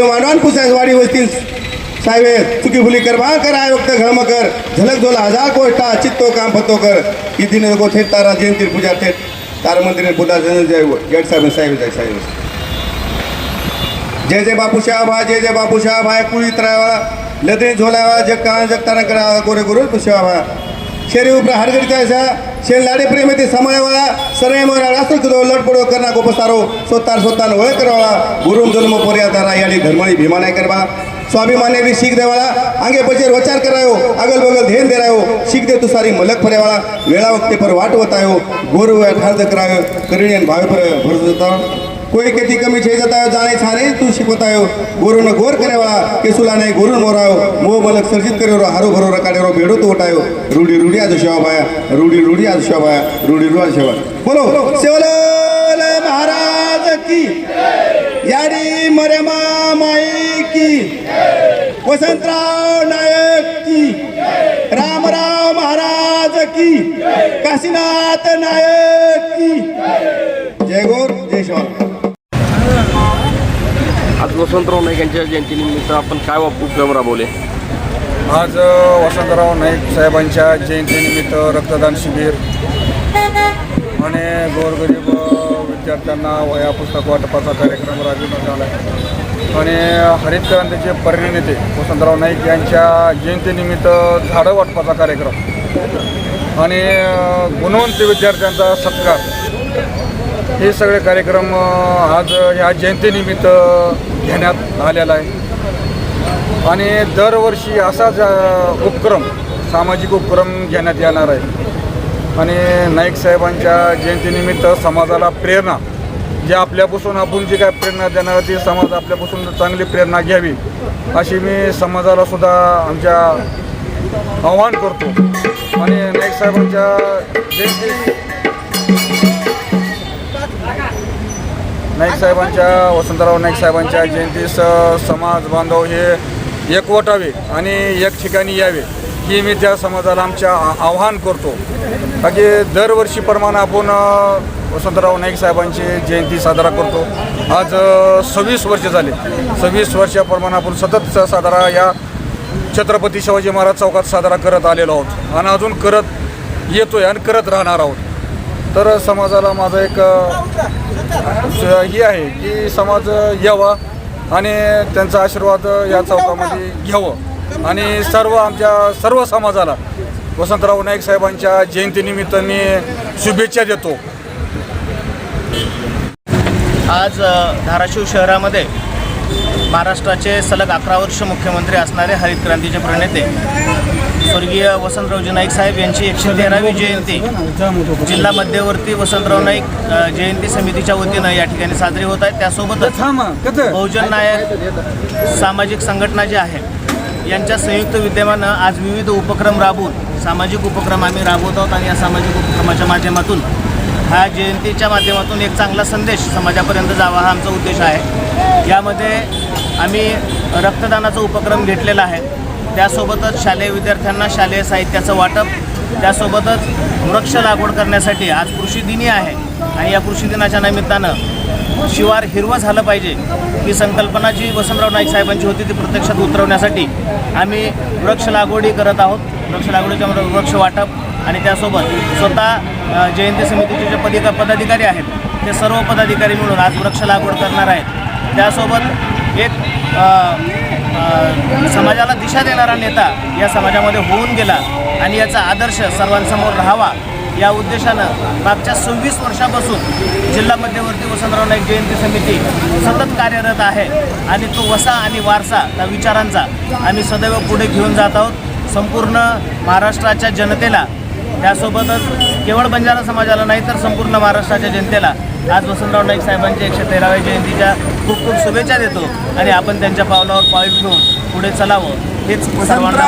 मानवान पुसायवाडी वस्तील साहेब चुकी भुली कर बा कर आयुक्त घळमकर झलक झोला हजार कोष्टा चित्तो काम फतो कर किती नको थेट तारा जयंती पूजा थेट तार मंदिर पूजा जय गेट साहेब साहेब जय साहेब जय जय बापू शाहबा जय जय बापू शाहबा कुळी त्रावा लदे झोलावा जगता जगताना करा गोरे गुरु पुष्यावा शेरी उपरा हरगडीचा ऐसा शेन लाडे प्रेम ते समायवाळा सरय मोरा राष्ट्र कुदो लडपडो करना गोपसारो सोतार सोतान वळ करावा गुरुम जन्म पर्यादारा याडी धर्मणी भीमा नाही करवा स्वाभिमानी भी शीख देवाला आगे पचे वचार करायो अगल बगल ध्यान दे रहो शीख दे तू सारी मलक फरेवाला वेळा वक्ते पर वाट होतायो गोरु ठार करायो करियन भावे पर भरोसा कोई खेती कमी छे जाता जाने छाने तू शिकवतायो गोरु न गोर करेवाला केसुला नाही गोरु मोरायो मोह मलक सर्जित करेरो हारो भरो रकाडेरो बेडो तो उठायो रूडी रूडी आज शिवाबाया रूडी रूडी आज शिवाबाया रूडी रूडी आज शिवा बोलो सेवलाल महाराज की याडी मरेमा माई की वसंतराव नायक की रामराव महाराज की काशीनाथ नायक की जय गोर जय शिवा आज वसंतराव नाईक यांच्या जयंतीनिमित्त आपण काय उपक्रम राबवले? आज वसंतराव नाईक साहेबांच्या जयंतीनिमित्त रक्तदान शिबिर आणि गोरगरीब विद्यार्थ्यांना वह्या पुस्तक वाटपाचा कार्यक्रम राबविण्यात आला आहे आणि हरित क्रांतीचे परिणेते वसंतराव नाईक यांच्या जयंतीनिमित्त झाडं वाटपाचा कार्यक्रम आणि गुणवंत विद्यार्थ्यांचा सत्कार हे सगळे कार्यक्रम आज ह्या जयंतीनिमित्त घेण्यात आलेला आहे आणि दरवर्षी असाच उपक्रम सामाजिक उपक्रम घेण्यात येणार आहे आणि नाईक साहेबांच्या जयंतीनिमित्त समाजाला प्रेरणा जे आपल्यापासून आपण जी काय प्रेरणा देणार ती समाज आपल्यापासून चांगली प्रेरणा घ्यावी अशी मी समाजाला सुद्धा आमच्या आवाहन करतो आणि नाईक साहेबांच्या वसंतराव नाईक साहेबांच्या जयंतीस समाज बांधव हे एकवटावे आणि एक ठिकाणी यावे ही मी त्या समाजाला आमच्या आवाहन करतो बाकी दरवर्षीप्रमाणे आपण वसंतराव नाईक साहेबांची जयंती साजरा करतो आज 26 वर्ष झाले 26 वर्षाप्रमाणे आपण सतत साजरा या छत्रपती शिवाजी महाराज चौकात साजरा करत आलेलो आहोत आणि अजून करत येतोय आणि करत राहणार आहोत तर समाजाला माझं एक ही आहे की समाज यावा आणि त्यांचा आशीर्वाद या चौकामध्ये घ्यावं आणि आमच्या सर्व समाजाला वसंतराव नाईक साहेबांच्या जयंतीनिमित्त मी शुभेच्छा देतो. आज धाराशिव शहरामध्ये महाराष्ट्राचे सलग 11 वर्ष मुख्यमंत्री असणारे हरित क्रांतीचे प्रणेते स्वर्गीय वसंतरावजी नाईक साहेब यांची 113वी जयंती जिल्हा मध्यवर्ती वसंतराव नाईक जयंती समितीच्या वतीनं या ठिकाणी साजरी होत आहे. त्यासोबतच बहुजन नायक सामाजिक संघटना जी आहे यांच्या संयुक्त विद्यमानं आज विविध उपक्रम राबवून सामाजिक उपक्रम आम्ही राबवत आहोत आणि या सामाजिक उपक्रमाच्या माध्यमातून ह्या जयंतीच्या माध्यमातून एक चांगला संदेश समाजापर्यंत जावा हा आमचा उद्देश आहे. यामध्ये आम्ही रक्तदानाचा उपक्रम घेतलेला आहे. त्यासोबतच शालेय विद्यार्थ्यांना शालेय साहित्याचं वाटप त्यासोबतच वृक्ष लागवड करण्यासाठी आज कृषी दिनी आहे आणि या कृषी दिनाच्या निमित्तानं शिवार हिरवं झालं पाहिजे ही संकल्पना जी वसंतराव नाईक साहेबांची होती ती प्रत्यक्षात उतरवण्यासाठी आम्ही वृक्ष लागवडी करत आहोत. वृक्ष लागवडीच्या वृक्ष वाटप आणि त्यासोबत स्वतः जयंती समितीचे जे पदाधिकारी आहेत ते सर्व पदाधिकारी मिळून आज वृक्ष लागवड करणार आहेत. त्यासोबत एक समाजाला दिशा देणारा नेता या समाजामध्ये होऊन गेला आणि याचा आदर्श सर्वांसमोर राहावा या उद्देशानं मागच्या 26 वर्षापासून जिल्हा मध्यवर्ती वसंतराव नाईक जयंती समिती सतत कार्यरत आहे आणि तो वसा आणि वारसा त्या विचारांचा आम्ही सदैव पुढे घेऊन जात आहोत. संपूर्ण महाराष्ट्राच्या जनतेला त्यासोबतच केवळ बंजारा समाजाला नाही तर संपूर्ण महाराष्ट्राच्या जनतेला आज वसंतराव नाईक साहेबांच्या 113व्या जयंतीच्या खूप खूप शुभेच्छा देतो आणि आपण त्यांच्या पावलावर पाऊल ठेवून पुढे चलावं हेच सर्वांना